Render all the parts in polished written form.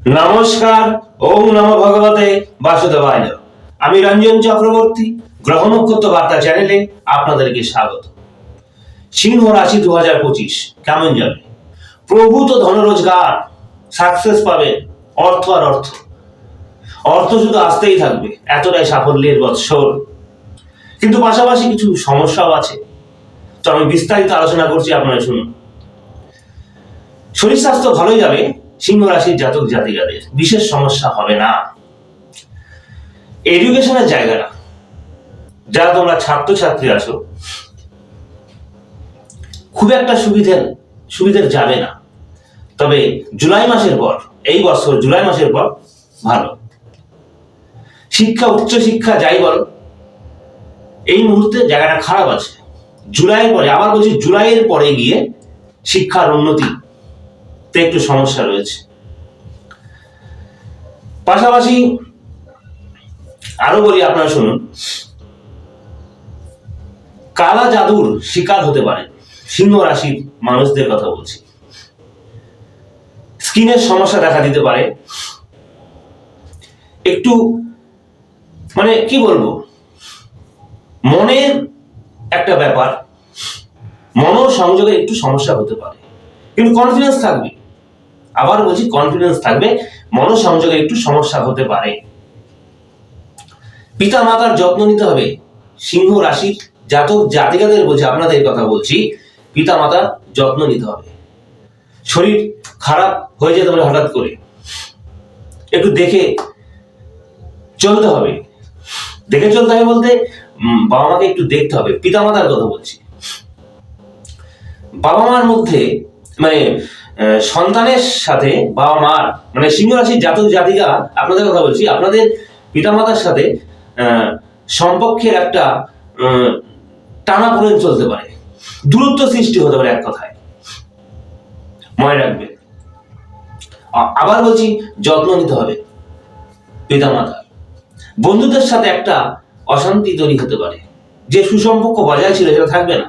নমস্কার। ওম নমঃ ভগবতে বাসুদেবায়। আমি রঞ্জন চক্রবর্তী, গ্রহ নক্ষত্র বার্তা চ্যানেলে আপনাদেরকে স্বাগত। সিংহ রাশি 2025 কেমন যাবে? প্রভূত ধন রোজগার, সাকসেস পাবেন, অর্থ আর অর্থ অর্থ শুধু আসতেই থাকবে, এতটাই সাফল্যের বৎসর। কিন্তু পাশাপাশি কিছু সমস্যাও আছে, তো আমি বিস্তারিত আলোচনা করছি, আপনারা শুনুন। শরীর স্বাস্থ্য ভালোই যাবে, সিংহ রাশির জাতক জাতিকাদের বিশেষ সমস্যা হবে না। এডুকেশনের জায়গাটা, যারা তোমরা ছাত্রছাত্রী আছো, খুব একটা সুবিধের যাবে না। তবে জুলাই মাসের পর, এই বছর জুলাই মাসের পর ভালো শিক্ষা, উচ্চ শিক্ষা যাই বল, এই মুহূর্তে জায়গাটা খারাপ আছে। জুলাইয়ের পরে, আবার বলছি জুলাইয়ের পরে গিয়ে শিক্ষার উন্নতি একটু সমস্যা রয়েছে। পাশাপাশি আরো বলি, আপনারা শুনুন, কালা জাদুর শিকার হতে পারে সিংহ রাশির মানুষদের কথা বলছি। স্কিনের সমস্যা দেখা দিতে পারে, একটু মানে কি বলবো, মনের একটা ব্যাপার, মনোসংযোগে একটু সমস্যা হতে পারে, কিন্তু কনফিডেন্স থাকবে। আবার বলছি, কনফিডেন্স থাকবে, মনোসংযোগে একটু সমস্যা হতে পারে। পিতা মাতার যত্ন নিতে হবে সিংহ রাশির জাতক জাতিকাদের, বলছি আপনাদের কথা বলছি, পিতা মাতার যত্ন নিতে হবে। শরীর খারাপ হয়ে যেতে পারে হঠাৎ করে, একটু দেখে চলতে হবে। দেখে চলতে হবে বলতে বাবা মাকে একটু দেখতে হবে, পিতা মাতার কথা বলছি। বাবা মার মধ্যে মানে সন্তানের সাথে বাবা মার, মানে সিংহ রাশির জাতক জাতিকা আপনাদের কথা বলছি, আপনাদের পিতামাতার সাথে সম্পর্কের একটা টানাপোড়েন চলতে পারে, দূরত্ব সৃষ্টি হতে পারে, এক কথায় মনে রাখবে। আবার বলছি, যত্ন নিতে হবে পিতামাতার। বন্ধুদের সাথে একটা অশান্তি তৈরি হতে পারে, যে সুসম্পর্ক বজায় ছিল সেটা থাকবে না,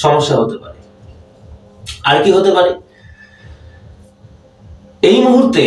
সমস্যা হতে পারে। আর কি হতে পারে, এই মুহূর্তে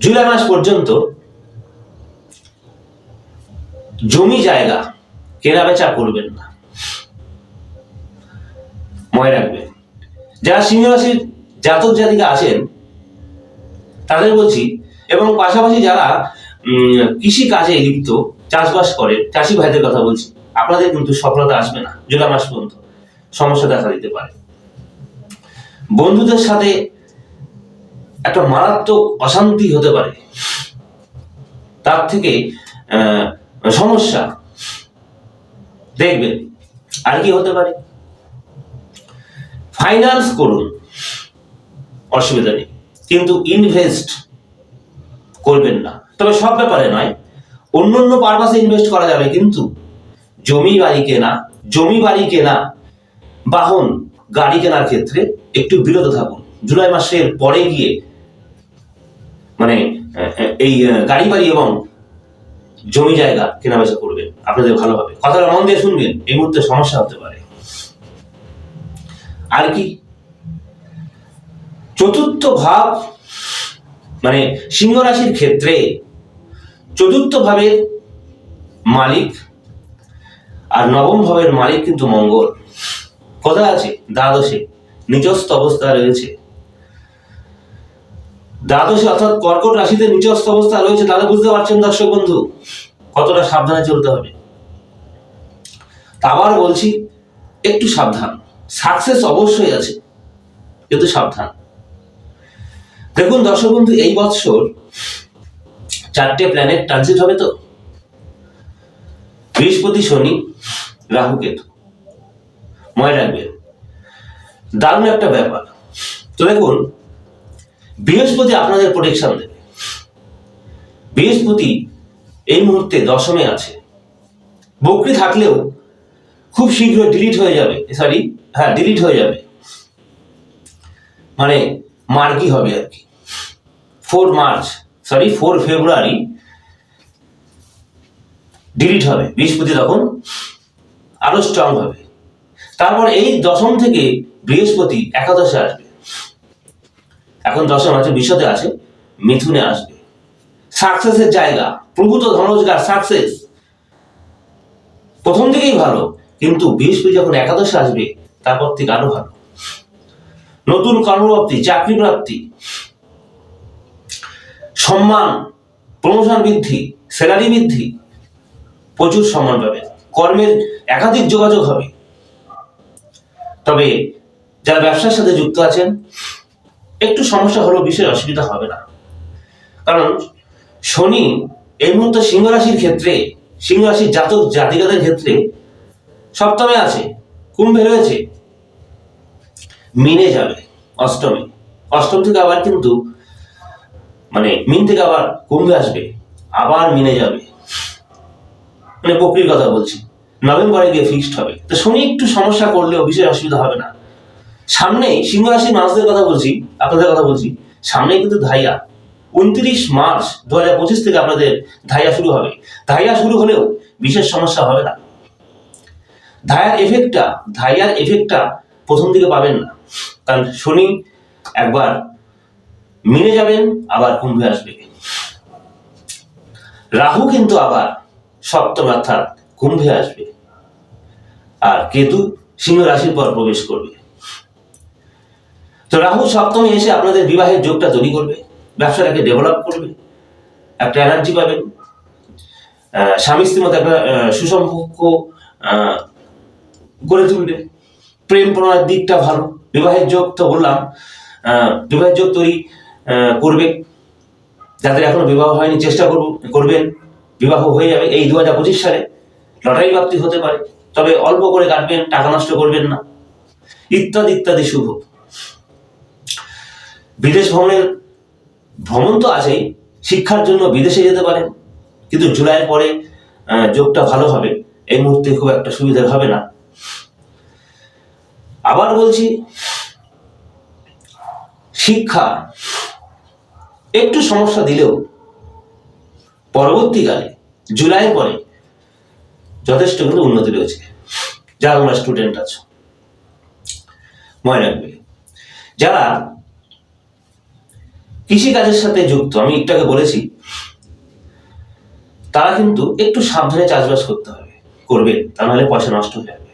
জুলাই মাস পর্যন্ত জমি জায়গা কেনা বেচা করবেন না, মনে রাখবেন। যারা সিংহ রাশির জাতক জাতিকা আছেন তাদের বলছি, এবং পাশাপাশি যারা কৃষি কাজে লিপ্ত, চাষবাস করেন, চাষি ভাইদের কথা বলছি, আপনাদের কিন্তু সফলতা আসবে না। জুলাই মাস পর্যন্ত সমস্যা দেখা দিতে পারে। বন্ধুদের সাথে একটা মারাত্মক অশান্তি হতে পারে, তার থেকে সমস্যা দেখবেন। আর কি হতে পারে, ফাইন্যান্স করুন, অসুবিধা নেই, কিন্তু ইনভেস্ট করবেন না। তবে সব ব্যাপারে নয়, অন্য পারপাসে ইনভেস্ট করা যাবে, কিন্তু জমি বাড়ি কেনা, বাহন গাড়ি কেনার ক্ষেত্রে একটু বিরত থাকুন। জুলাই মাসের পরে গিয়ে মানে এই গাড়ি বাড়ি এবং জমি জায়গা কেনা বেচা করবেন, আপনাদের ভালো হবে। কথাটা মন দিয়ে শুনবেন, এই মুহূর্তে সমস্যা হতে পারে। আর কি, চতুর্থ ভাব, মানে সিংহ রাশির ক্ষেত্রে চতুর্থ ভাবের মালিক আর নবম ভাবের মালিক কিন্তু মঙ্গল। কোথায় আছে? দ্বাদশে, নিচস্থ অবস্থা রয়েছে দ্বাদশে, অর্থাৎ কর্কট রাশিতে নিচস্থ অবস্থা রয়েছে। তাহলে বুঝতে পারছেন দর্শক বন্ধু, কতটা সাবধানে চলতে হবে। আবার বলছি, একটু সাবধান। সাকসেস অবশ্যই আছে, কিন্তু সাবধান। দেখুন দর্শক বন্ধু, এই বছর 4টে প্ল্যানেট ট্রানজিট হবে, তো বৃহস্পতি, শনি, রাহু, কেতু, মনে রাখবেন। দারুণ একটা ব্যাপার। তো দেখুন, বৃহস্পতি আপনাদের প্রোটেকশন দেবে। বৃহস্পতি এই মুহূর্তে দশমে আছে, বক্রী থাকলেও খুব শীঘ্র ডিলিট হয়ে যাবে, ডিলিট হয়ে যাবে, মানে মার্গী হবে আর কি। 4 ফেব্রুয়ারি ডিলিট হবে বৃহস্পতি, তখন আরো স্ট্রং হবে। তারপর এই দশম থেকে বৃহস্পতি একাদশে আসবে। এখন দশম আছে, বিশতে আছে, মিথুনে আসবে। সাকসেসের জায়গা, প্রভূত ধনরোজগার, সাকসেস প্রথম দিকেই ভালো, কিন্তু বৃহস্পতি যখন একাদশে আসবে তারপর থেকে আরো ভালো। নতুন কর্মপ্রাপ্তি, চাকরি প্রাপ্তি, সম্মান, প্রমোশন বৃদ্ধি, স্যালারি বৃদ্ধি, প্রচুর সম্মান পাবে, কর্মের একাধিক যোগাযোগ হবে। তবে যারা ব্যবসার সাথে যুক্ত আছেন একটু সমস্যা হলেও বিশেষ অসুবিধা হবে না, কারণ শনি এই মুহূর্তে সিংহ রাশির ক্ষেত্রে, সিংহ রাশির জাতক জাতিকাদের ক্ষেত্রে সপ্তমে আছে, কুম্ভে রয়েছে, মিনে যাবে অষ্টমে, অষ্টম থেকে আবার কিন্তু মানে মিন থেকে আবার কুম্ভে আসবে, আবার মিনে যাবে, মানে প্রকৃতির কথা বলছি, নভেম্বরে গিয়ে ফিক্সড হবে। তো শনি একটু সমস্যা করলেও বিশেষ অসুবিধা হবে না। সামনেই সিংহ রাশির মানুষদের কথা বলছি, আপনাদের কথা বলছি, সামনেই কিন্তু ধাইয়া 29 মার্চ 2025 থেকে আপনাদের ধাইয়া শুরু হবে। ধাইয়া শুরু হলেও বিশেষ সমস্যা হবে না। ধাইয়ার এফেক্টটা প্রথম দিকে পাবেন না, কারণ শনি একবার মিনে যাবেন, আবার কুম্ভে আসবে। রাহু কিন্তু আবার সপ্তম অর্থাৎ কুম্ভে আসবে, আর কেতু সিংহ রাশির পর প্রবেশ করবে। তো রাহু সপ্তমে এসে আপনাদের বিবাহের যোগটা তৈরি করবে, ব্যবসাটাকে ডেভেলপ করবে, একটা এনার্জি পাবেন, স্বামী স্ত্রীর মধ্যে একটা সুসম্পর্ক গড়ে তুলবে, প্রেম প্রণয়ের দিকটা ভালো, বিবাহের যোগ তো বললাম, বিবাহের যোগ তৈরি করবে। যাদের এখনো বিবাহ হয়নি চেষ্টা করবেন, বিবাহ হয়ে যাবে এই 2025 সালে। লটারি প্রাপ্তি হতে পারে, তবে অল্প করে কাটবেন, টাকা নষ্ট করবেন না, ইত্যাদি ইত্যাদি শুভ। বিদেশ ভ্রমণ তো আছেই, শিক্ষার জন্য বিদেশে যেতে পারেন, কিন্তু জুলাইয়ের পরে যোগটা ভালো হবে, এই মুহূর্তে খুব একটা সুবিধার হবে না। আবার বলছি, শিক্ষা একটু সমস্যা দিলেও পরবর্তীকালে জুলাইয়ের পরে যথেষ্ট কিন্তু উন্নতি রয়েছে। যারা তোমরা স্টুডেন্ট আছো মনে রাখবে, যারা কৃষিকাজের সাথে যুক্ত, আমি একটু আগে বলেছি, তারা কিন্তু একটু সাবধানে চাষবাস করতে হবে, করবেন, তা নাহলে পয়সা নষ্ট হয়ে যাবে,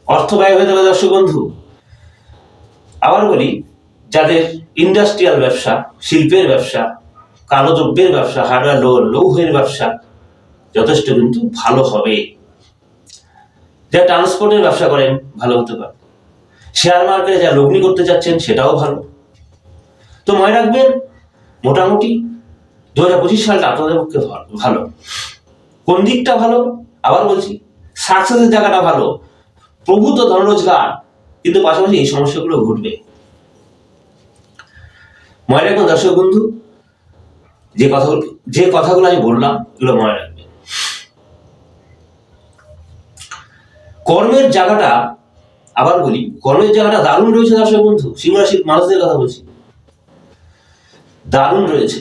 অর্থ ব্যয় হয়ে যাবে দর্শক বন্ধু। আবার বলি, যাদের ইন্ডাস্ট্রিয়াল ব্যবসা, শিল্পের ব্যবসা, কালো দ্রব্যের ব্যবসা, হার্ডওয়্যার লৌহের ব্যবসা যথেষ্ট কিন্তু ভালো হবে। যারা ট্রান্সপোর্টের ব্যবসা করেন ভালো হতে পারে, শেয়ার মার্কেটে যা লগ্নি করতে যাচ্ছেন সেটাও ভালো। তো মনে রাখবেন, মোটামুটি 2025 সালটা আপনাদের পক্ষে ভালো। কোন দিকটা ভালো? আবার বলছি, সাকসেসের জায়গাটা ভালো, প্রভূত ধনরোজগার, কিন্তু পাশাপাশি এই সমস্যাগুলো ঘটবে। মনে রাখবেন দর্শক বন্ধু, যে কথাগুলো আমি বললাম এগুলো মনে রাখবেন। কর্মের জায়গাটা, আবার বলি, কর্মের জায়গাটা দারুণ রয়েছে দর্শক বন্ধু, সিংহ রাশির মানুষদের কথা বলছি, দারুণ রয়েছে।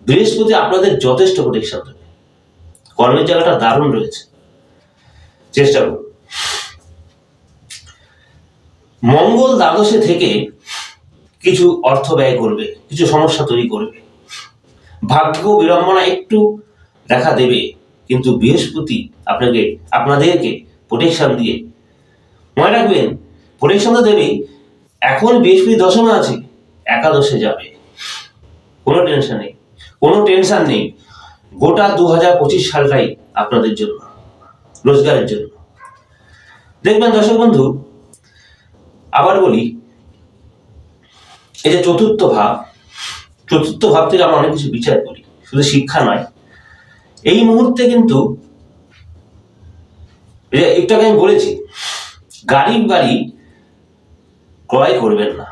বৃহস্পতি আপনাদের যথেষ্ট প্রোটেকশন দেবে, কর্মের জায়গাটা দারুণ রয়েছে, চেষ্টা করুন। মঙ্গল দ্বাদশে থেকে কিছু অর্থ ব্যয় করবে, কিছু সমস্যা তৈরি করবে, ভাগ্য বিড়ম্বনা একটু দেখা দেবে, কিন্তু বৃহস্পতি আপনাদেরকে প্রোটেকশন দিয়ে, মনে রাখবেন, প্রোটেকশন তো দেবেই, এখন বৃহস্পতি দশমে আছে, একাদশে যাবে, কোনো টেনশন নেই। গোটা 2025 সালটাই আপনাদের জন্য, রোজগারের জন্য। দেখবেন দর্শক বন্ধু, আবার বলি, এই যে চতুর্থ ভাব থেকে আমরা অনেক কিছু বিচার করি, শুধু শিক্ষা নয়। এই মুহূর্তে কিন্তু একটু আগে আমি বলেছি, গাড়ি বাড়ি ক্রয় করবেন না।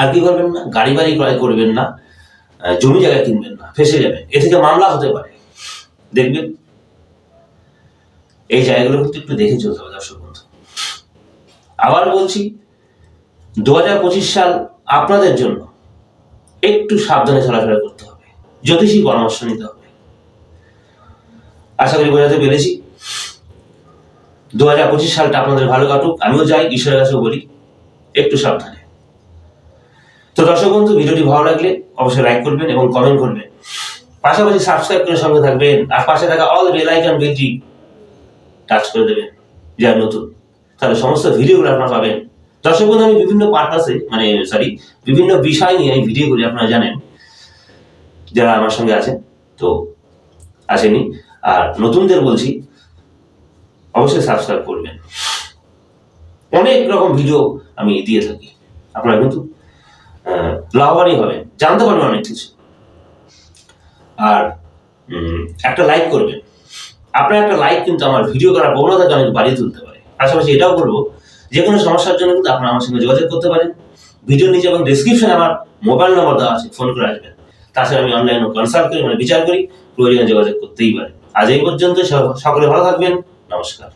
আর কি করবেন না? গাড়ি বাড়ি ক্রয় করবেন না, জমি জায়গা কিনবেন না, ফেসে যাবেন, এ থেকে মামলা হতে পারে। দেখবেন এই জায়গাগুলো কিন্তু একটু দেখে চলতে হবে দর্শক বন্ধু। আবার বলছি, 2025 সাল আপনাদের জন্য একটু সাবধানে চলাফেরা করতে হবে, জ্যোতিষী পরামর্শ নিতে হবে। আশা করি বোঝাতে পেরেছি। 2025 সালটা আপনাদের ভালো কাটুক, আমিও যাই, ঈশ্বরের কাছেও বলি একটু সাবধানে। তো তো দর্শক বন্ধু, ভিডিওটি ভালো লাগলে অবশ্যই লাইক করবেন এবং কমেন্ট করবেন, পাশাপাশি সাবস্ক্রাইব করে সঙ্গে থাকবেন, আর পাশে থাকা অল বেল আইকন বেলটি টাচ করে দেবেন যারা নতুন, তাহলে সমস্ত ভিডিওগুলো আপনারা পাবেন। দর্শক বন্ধু, আমি বিভিন্ন পারপাসে বিভিন্ন বিষয় নিয়ে আমি ভিডিও করি, আপনারা জানেন যারা আমার সঙ্গে আছেন, তো আসেনি। আর নতুনদের বলছি অবশ্যই সাবস্ক্রাইব করবেন। অনেক রকম ভিডিও আমি দিয়ে থাকি, আপনারা কিন্তু লাভবানই হবেন, জানতে পারবেন অনেক কিছু। আর একটা লাইক করবেন, আপনার একটা লাইক কিন্তু আমার ভিডিও করার প্রবণতাকে অনেক বাড়িয়ে তুলতে পারে। পাশাপাশি এটাও বলবো, যে কোনো সমস্যার জন্য কিন্তু আপনারা আমার সঙ্গে যোগাযোগ করতে পারেন। ভিডিওর নিচে এবং ডেসক্রিপশনে আমার মোবাইল নম্বর দেওয়া আছে, ফোন করে আসবেন। তাছাড়া আমি অনলাইনে কনসাল্ট করি, বিচার করি, প্রয়োজনে যোগাযোগ করতেই পারেন। আজ এই পর্যন্ত, সকলে ভালো থাকবেন, নমস্কার।